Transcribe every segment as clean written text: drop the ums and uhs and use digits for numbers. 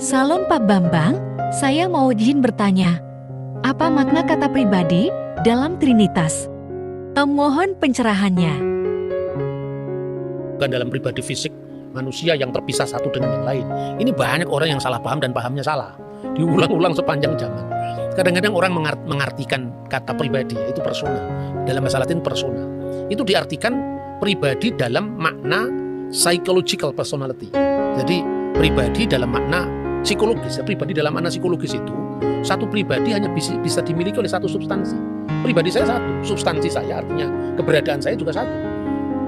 Salon Pak Bambang, saya mau izin bertanya. Apa makna kata pribadi dalam Trinitas? Mohon pencerahannya. Bukan dalam pribadi fisik manusia yang terpisah satu dengan yang lain. Ini banyak orang yang salah paham dan pahamnya salah. Diulang-ulang sepanjang zaman. Kadang-kadang orang mengartikan kata pribadi, itu persona. Dalam bahasa Latin persona. Itu diartikan pribadi dalam makna psychological personality. Jadi pribadi dalam makna psikologis. Pribadi dalam makna psikologis itu, satu pribadi hanya bisa dimiliki oleh satu substansi. Pribadi saya satu, substansi saya artinya keberadaan saya juga satu.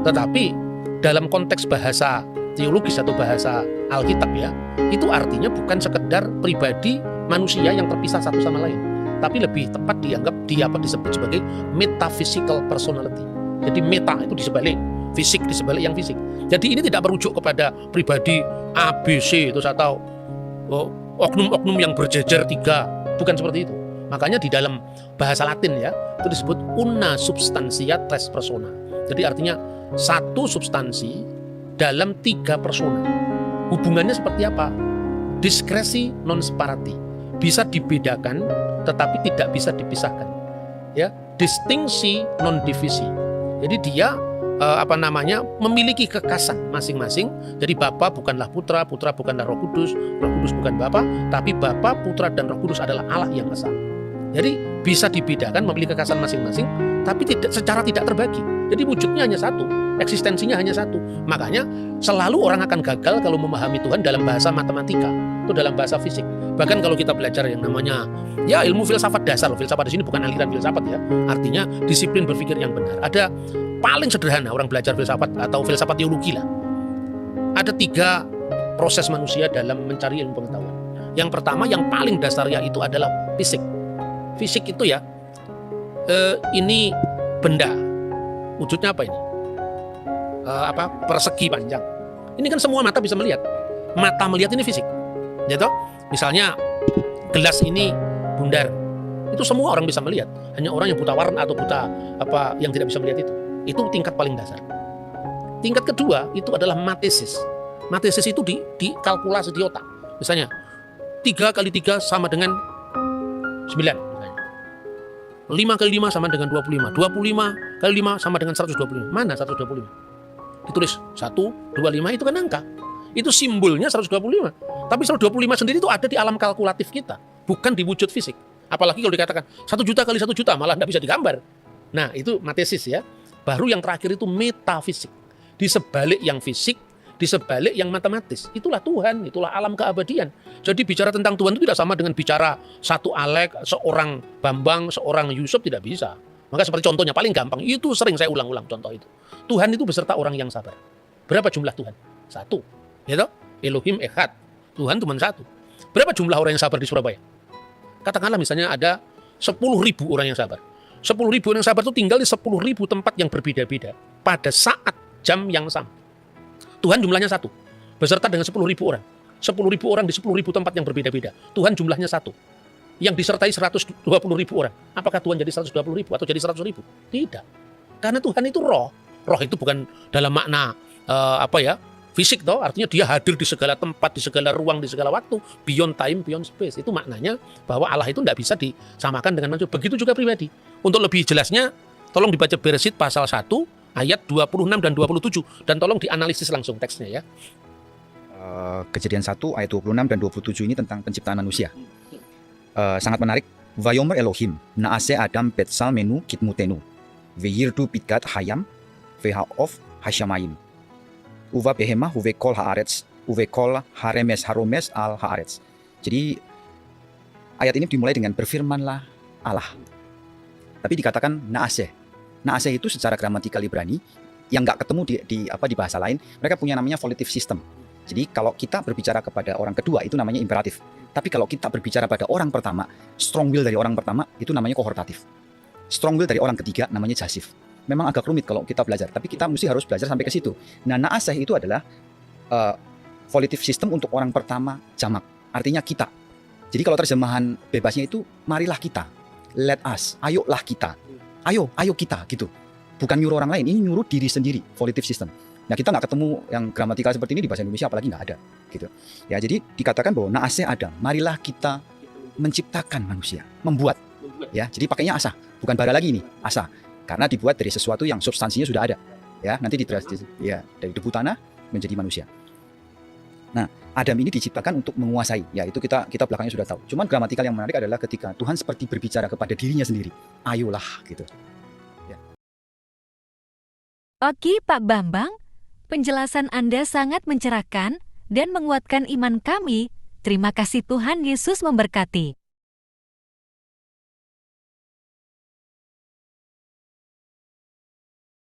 Tetapi dalam konteks bahasa teologis atau bahasa Alkitab ya, itu artinya bukan sekedar pribadi manusia yang terpisah satu sama lain, tapi lebih tepat dianggap disebut sebagai metaphysical personality. Jadi meta itu disebalik, fisik disebalik yang fisik. Jadi ini tidak merujuk kepada pribadi A, B, C itu atau oknum-oknum yang berjejer tiga, bukan seperti itu. Makanya di dalam bahasa Latin ya, itu disebut una substantia tres persona. Jadi artinya satu substansi dalam tiga persona. Hubungannya seperti apa? Diskresi non separati. Bisa dibedakan tetapi tidak bisa dipisahkan. Ya, distingsi non divisi. Jadi dia memiliki kekasan masing-masing. Jadi Bapa bukanlah Putra, Putra bukanlah Roh Kudus bukan Bapa, tapi Bapa, Putra dan Roh Kudus adalah Allah yang Esa. Jadi bisa dibedakan, memiliki kekasan masing-masing, tapi secara tidak terbagi. Jadi wujudnya hanya satu, eksistensinya hanya satu. Makanya selalu orang akan gagal kalau memahami Tuhan dalam bahasa matematika, itu dalam bahasa fisik. Bahkan kalau kita belajar yang namanya ya ilmu filsafat dasar, filsafat di sini bukan aliran filsafat ya, artinya disiplin berpikir yang benar. Ada paling sederhana orang belajar filsafat atau filsafat teologi lah. Ada 3 proses manusia dalam mencari ilmu pengetahuan. Yang pertama, yang paling dasarnya itu adalah fisik. Fisik itu ya, ini benda, wujudnya apa ini? Persegi panjang. Ini kan semua mata bisa melihat. Mata melihat ini fisik. Ya toh? Misalnya gelas ini bundar. Itu semua orang bisa melihat. Hanya orang yang buta warna atau buta yang tidak bisa melihat itu. Itu tingkat paling dasar. Tingkat kedua itu adalah matesis. Matesis itu dikalkulasi di otak. Misalnya 3 kali 3 sama dengan 9. 5 kali 5 sama dengan 25. 25 kali 5 sama dengan 125. Mana 125? Ditulis 125 itu kan angka. Itu simbolnya 125. Tapi 125 sendiri itu ada di alam kalkulatif kita, bukan di wujud fisik. Apalagi kalau dikatakan 1 juta kali 1 juta malah tidak bisa digambar. Nah, itu matesis ya. Baru yang terakhir itu metafisik. Di sebalik yang fisik, di sebalik yang matematis. Itulah Tuhan, itulah alam keabadian. Jadi bicara tentang Tuhan itu tidak sama dengan bicara satu Alek, seorang Bambang, seorang Yusuf, tidak bisa. Maka seperti contohnya paling gampang, itu sering saya ulang-ulang contoh itu. Tuhan itu beserta orang yang sabar. Berapa jumlah Tuhan? 1. Ya toh? Elohim Echad. Tuhan cuma 1. Berapa jumlah orang yang sabar di Surabaya? Katakanlah misalnya ada 10.000 orang yang sabar. 10.000 orang yang sabar itu tinggal di 10.000 tempat yang berbeda-beda pada saat jam yang sama. Tuhan jumlahnya 1, beserta dengan 10.000 orang. 10.000 orang di 10.000 tempat yang berbeda-beda. Tuhan jumlahnya 1. Yang disertai 120.000 orang. Apakah Tuhan jadi 120.000 atau jadi 100.000? Tidak. Karena Tuhan itu roh. Roh itu bukan dalam makna fisik toh, artinya dia hadir di segala tempat, di segala ruang, di segala waktu, beyond time, beyond space. Itu maknanya bahwa Allah itu tidak bisa disamakan dengan manusia. Begitu juga pribadi. Untuk lebih jelasnya, tolong dibaca Bereshit pasal 1 ayat 26 dan 27 dan tolong dianalisis langsung teksnya ya. Kejadian 1 ayat 26 dan 27 ini tentang penciptaan manusia. Sangat menarik. Vayomer Elohim naase Adam betsal menu kitmutenu veyirdu pitgat hayam vehaof hasyamayim uva behema uve kol haaretz uve kol haremes haromes al haaretz. Jadi ayat ini dimulai dengan berfirmanlah Allah. Tapi dikatakan naase. Naase itu secara gramatikal Ibrani yang nggak ketemu di bahasa lain, mereka punya namanya volitive system. Jadi kalau kita berbicara kepada orang kedua itu namanya imperatif. Tapi kalau kita berbicara pada orang pertama, strong will dari orang pertama itu namanya kohortatif. Strong will dari orang ketiga namanya jasif. Memang agak rumit kalau kita belajar, tapi kita mesti harus belajar sampai ke situ. Nah, naaseh itu adalah volitive system untuk orang pertama jamak. Artinya kita. Jadi kalau terjemahan bebasnya itu marilah kita. Let us, ayolah kita. Ayo kita gitu. Bukan nyuruh orang lain, ini nyuruh diri sendiri, volitive system. Nah kita nggak ketemu yang gramatikal seperti ini di bahasa Indonesia, apalagi nggak ada gitu. Ya jadi dikatakan bahwa naase Adam, marilah kita menciptakan manusia, membuat. Ya jadi pakainya asa, bukan bara lagi ini, asa. Karena dibuat dari sesuatu yang substansinya sudah ada. Ya nanti ya dari debu tanah menjadi manusia. Nah Adam ini diciptakan untuk menguasai. Ya itu kita belakangnya sudah tahu. Cuman gramatikal yang menarik adalah ketika Tuhan seperti berbicara kepada dirinya sendiri. Ayolah gitu. Oke Pak Bambang, penjelasan Anda sangat mencerahkan dan menguatkan iman kami. Terima kasih, Tuhan Yesus memberkati.